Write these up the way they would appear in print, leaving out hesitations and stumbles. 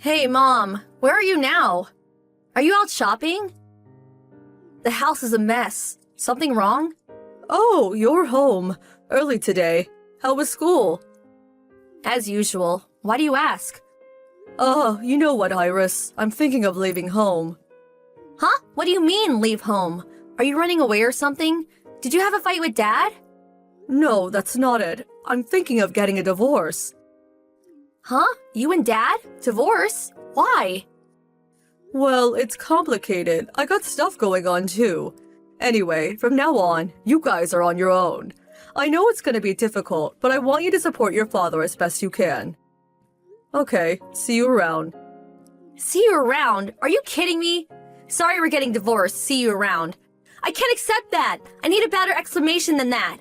Hey, Mom, where are you now? Are you out shopping? The house is a mess. Something wrong? Oh, you're home. Early today. How was school? As usual. Why do you ask? You know what, Iris? I'm thinking of leaving home. Huh? What do you mean, leave home? Are you running away or something? Did you have a fight with Dad? No, that's not it. I'm thinking of getting a divorce. Huh? You and Dad? Divorce? Why? Well, it's complicated. I got stuff going on too. Anyway, from now on, you guys are on your own. I know it's gonna be difficult, but I want you to support your father as best you can. Okay, see you around. See you around? Are you kidding me? Sorry we're getting divorced. See you around. I can't accept that. I need a better explanation than that.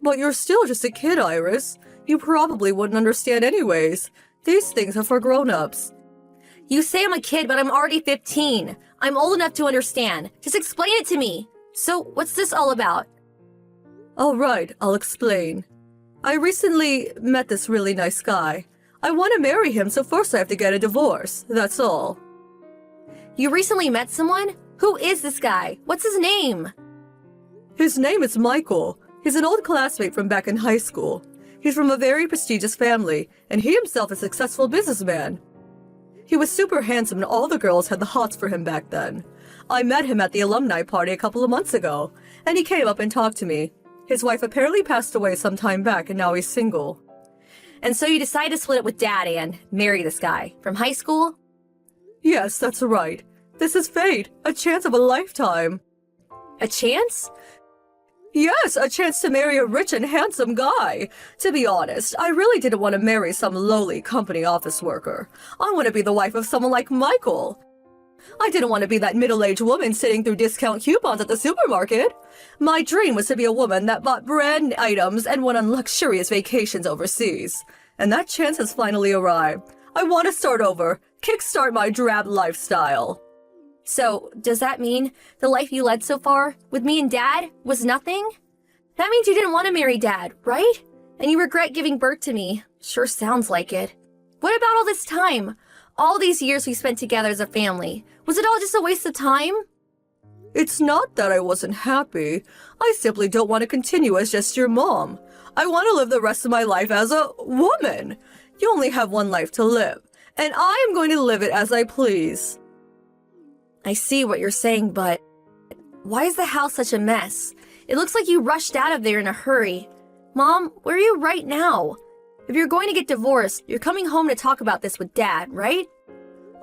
But you're still just a kid, Iris. You probably wouldn't understand anyways. These things are for grown-ups. You say I'm a kid, but I'm already 15. I'm old enough to understand. Just explain it to me. So, what's this all about? All right, I'll explain. I recently met this really nice guy. I want to marry him, so first I have to get a divorce. That's all. You recently met someone? Who is this guy? What's his name? His name is Michael. He's an old classmate from back in high school. He's from a very prestigious family, and he himself is a successful businessman. He was super handsome and all the girls had the hots for him back then. I met him at the alumni party a couple of months ago, and he came up and talked to me. His wife apparently passed away some time back and now he's single. And so you decided to split up with Dad and marry this guy from high school? Yes, that's right. This is fate, a chance of a lifetime. A chance? Yes, a chance to marry a rich and handsome guy. To be honest, I really didn't want to marry some lowly company office worker. I want to be the wife of someone like Michael. I didn't want to be that middle-aged woman sitting through discount coupons at the supermarket. My dream was to be a woman that bought brand items and went on luxurious vacations overseas. And that chance has finally arrived. I want to start over, kickstart my drab lifestyle. So, does that mean the life you led so far, with me and Dad, was nothing? That means you didn't want to marry Dad, right? And you regret giving birth to me. Sure sounds like it. What about all this time? All these years we spent together as a family. Was it all just a waste of time? It's not that I wasn't happy. I simply don't want to continue as just your mom. I want to live the rest of my life as a woman. You only have one life to live, and I am going to live it as I please. I see what you're saying, but why is the house such a mess? It looks like you rushed out of there in a hurry. Mom, where are you right now? If you're going to get divorced, you're coming home to talk about this with Dad, right?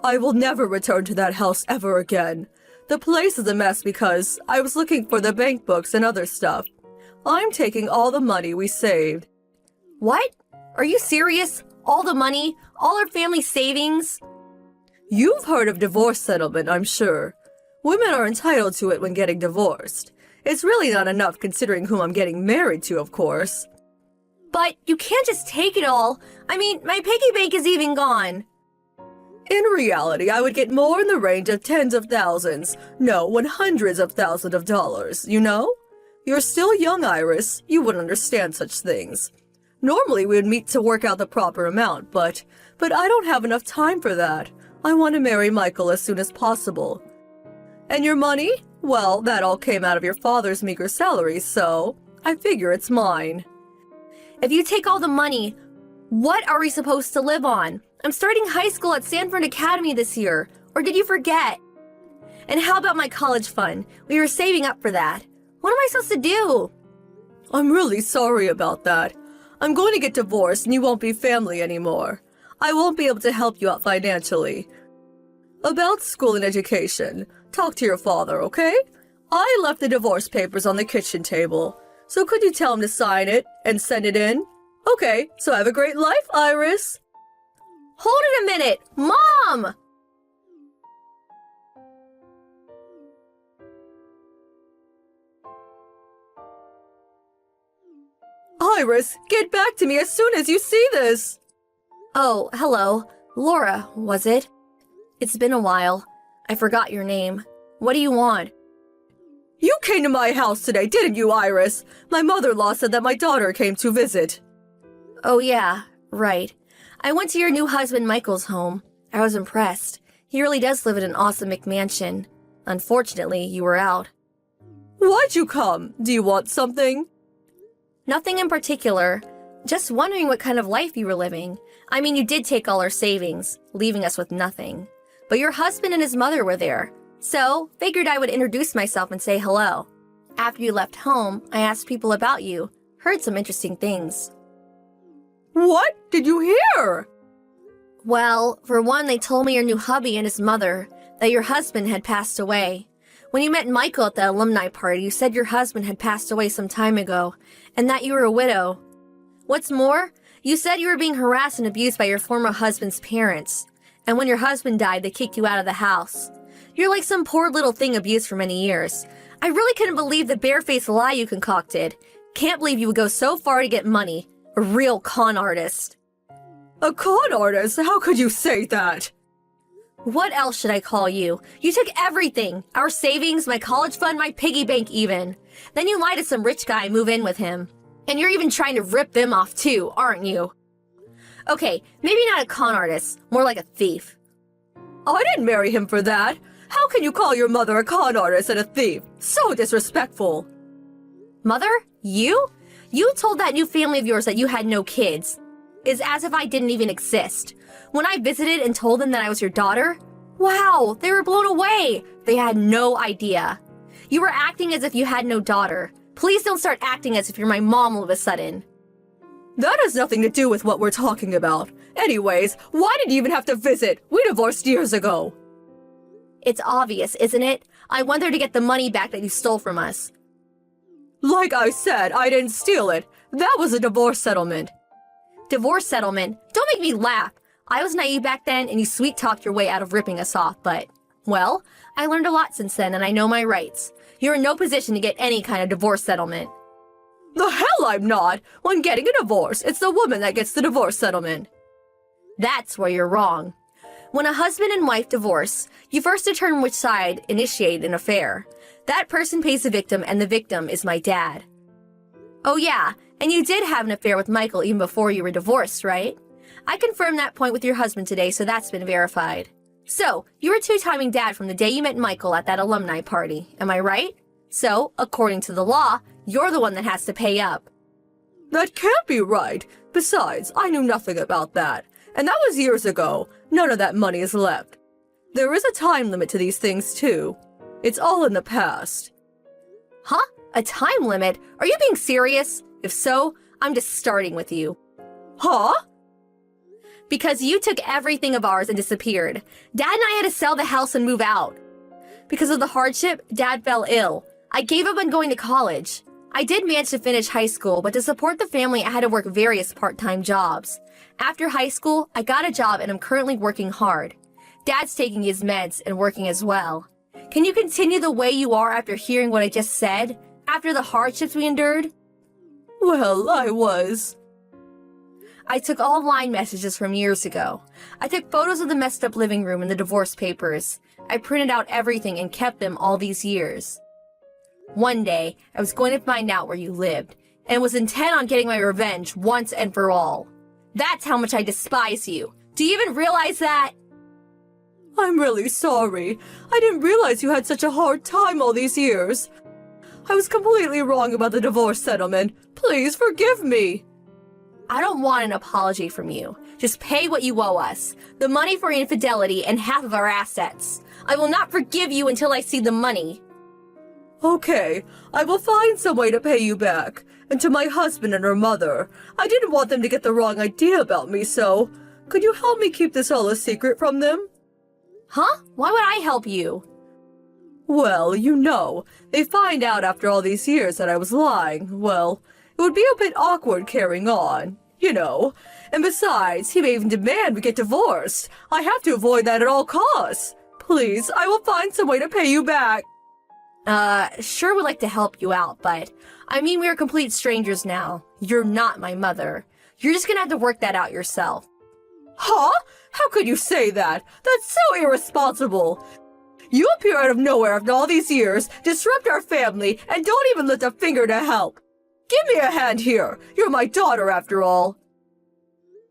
I will never return to that house ever again. The place is a mess because I was looking for the bank books and other stuff. I'm taking all the money we saved. What? Are you serious? All the money? All our family savings? You've heard of divorce settlement, I'm sure. Women are entitled to it when getting divorced. It's really not enough considering whom I'm getting married to, of course. But you can't just take it all. I mean, my piggy bank is even gone. In reality, I would get more in the range of tens of thousands, no, hundreds of thousands of dollars, you know? You're still young, Iris. You wouldn't understand such things. Normally, we would meet to work out the proper amount, but I don't have enough time for that. I want to marry Michael as soon as possible. And your money? Well, that all came out of your father's meager salary, so I figure it's mine. If you take all the money, what are we supposed to live on? I'm starting high school at Sanford Academy this year. Or did you forget? And how about my college fund? We were saving up for that. What am I supposed to do? I'm really sorry about that. I'm going to get divorced and you won't be family anymore. I won't be able to help you out financially. About school and education, talk to your father, okay? I left the divorce papers on the kitchen table, so could you tell him to sign it and send it in? Okay, so have a great life, Iris. Hold it a minute! Mom! Iris, get back to me as soon as you see this! Oh, hello. Laura, was it? It's been a while. I forgot your name. What do you want? You came to my house today, didn't you, Iris? My mother-in-law said that my daughter came to visit. Oh yeah, right. I went to your new husband Michael's home. I was impressed. He really does live in an awesome McMansion. Unfortunately, you were out. Why'd you come? Do you want something? Nothing in particular. Just wondering what kind of life you were living. I mean, you did take all our savings, leaving us with nothing. But your husband and his mother were there. So, figured I would introduce myself and say hello. After you left home, I asked people about you. Heard some interesting things. What did you hear? Well, for one, they told me your new hubby and his mother, that your husband had passed away. When you met Michael at the alumni party, you said your husband had passed away some time ago, and that you were a widow. What's more, you said you were being harassed and abused by your former husband's parents, and when your husband died, they kicked you out of the house. You're like some poor little thing abused for many years. I really couldn't believe the barefaced lie you concocted. Can't believe you would go so far to get money. A real con artist. A con artist? How could you say that? What else should I call you? You took everything. Our savings, my college fund, my piggy bank even. Then you lied to some rich guy and move in with him. And you're even trying to rip them off too, aren't you? Okay, maybe not a con artist, more like a thief. I didn't marry him for that. How can you call your mother a con artist and a thief? So disrespectful. Mother? You? You told that new family of yours that you had no kids. It's as if I didn't even exist. When I visited and told them that I was your daughter, wow, they were blown away. They had no idea. You were acting as if you had no daughter. Please don't start acting as if you're my mom all of a sudden. That has nothing to do with what we're talking about. Anyways, why did you even have to visit? We divorced years ago. It's obvious, isn't it? I went there to get the money back that you stole from us. Like I said, I didn't steal it. That was a divorce settlement. Divorce settlement? Don't make me laugh. I was naive back then and you sweet-talked your way out of ripping us off, but, well, I learned a lot since then and I know my rights. You're in no position to get any kind of divorce settlement. The hell I'm not! When getting a divorce, it's the woman that gets the divorce settlement. That's where you're wrong. When a husband and wife divorce, you first determine which side initiated an affair. That person pays the victim and the victim is my dad. Oh yeah, and you did have an affair with Michael even before you were divorced, right? I confirmed that point with your husband today, so that's been verified. So, you were two-timing dad from the day you met Michael at that alumni party, am I right? So, according to the law, you're the one that has to pay up. That can't be right. Besides, I knew nothing about that. And that was years ago. None of that money is left. There is a time limit to these things, too. It's all in the past. Huh? A time limit? Are you being serious? If so, I'm just starting with you. Huh? Because you took everything of ours and disappeared. Dad and I had to sell the house and move out. Because of the hardship, Dad fell ill. I gave up on going to college. I did manage to finish high school, but to support the family, I had to work various part-time jobs. After high school, I got a job and I'm currently working hard. Dad's taking his meds and working as well. Can you continue the way you are after hearing what I just said? After the hardships we endured? Well, I took all line messages from years ago. I took photos of the messed up living room and the divorce papers. I printed out everything and kept them all these years. One day, I was going to find out where you lived, and was intent on getting my revenge once and for all. That's how much I despise you. Do you even realize that? I'm really sorry. I didn't realize you had such a hard time all these years. I was completely wrong about the divorce settlement. Please forgive me. I don't want an apology from you. Just pay what you owe us. The money for infidelity and half of our assets. I will not forgive you until I see the money. Okay, I will find some way to pay you back. And to my husband and her mother. I didn't want them to get the wrong idea about me, so could you help me keep this all a secret from them? Huh? Why would I help you? Well, you know, they find out after all these years that I was lying. Well, it would be a bit awkward carrying on, you know. And besides, he may even demand we get divorced. I have to avoid that at all costs. Please, I will find some way to pay you back. Sure would like to help you out, but I mean we are complete strangers now. You're not my mother. You're just gonna have to work that out yourself. Huh? How could you say that? That's so irresponsible. You appear out of nowhere after all these years, disrupt our family, and don't even lift a finger to help. Give me a hand here. You're my daughter after all.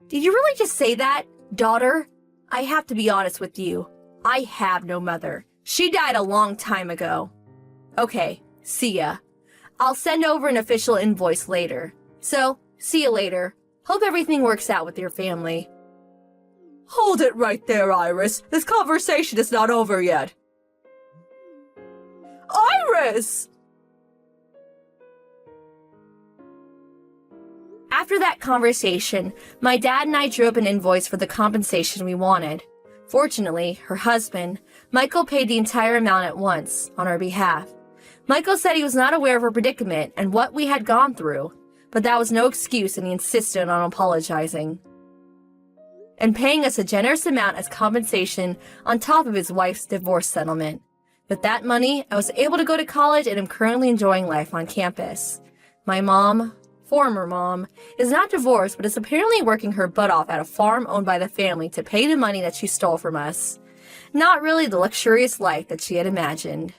Did you really just say that, daughter? I have to be honest with you. I have no mother. She died a long time ago. Okay, see ya. I'll send over an official invoice later. So, see you later. Hope everything works out with your family. Hold it right there, Iris. This conversation is not over yet. Iris! After that conversation, my dad and I drew up an invoice for the compensation we wanted. Fortunately, her husband, Michael, paid the entire amount at once on our behalf. Michael said he was not aware of her predicament and what we had gone through, but that was no excuse and he insisted on apologizing and paying us a generous amount as compensation on top of his wife's divorce settlement. With that money, I was able to go to college and am currently enjoying life on campus. My mom, former mom, is not divorced but is apparently working her butt off at a farm owned by the family to pay the money that she stole from us. Not really the luxurious life that she had imagined.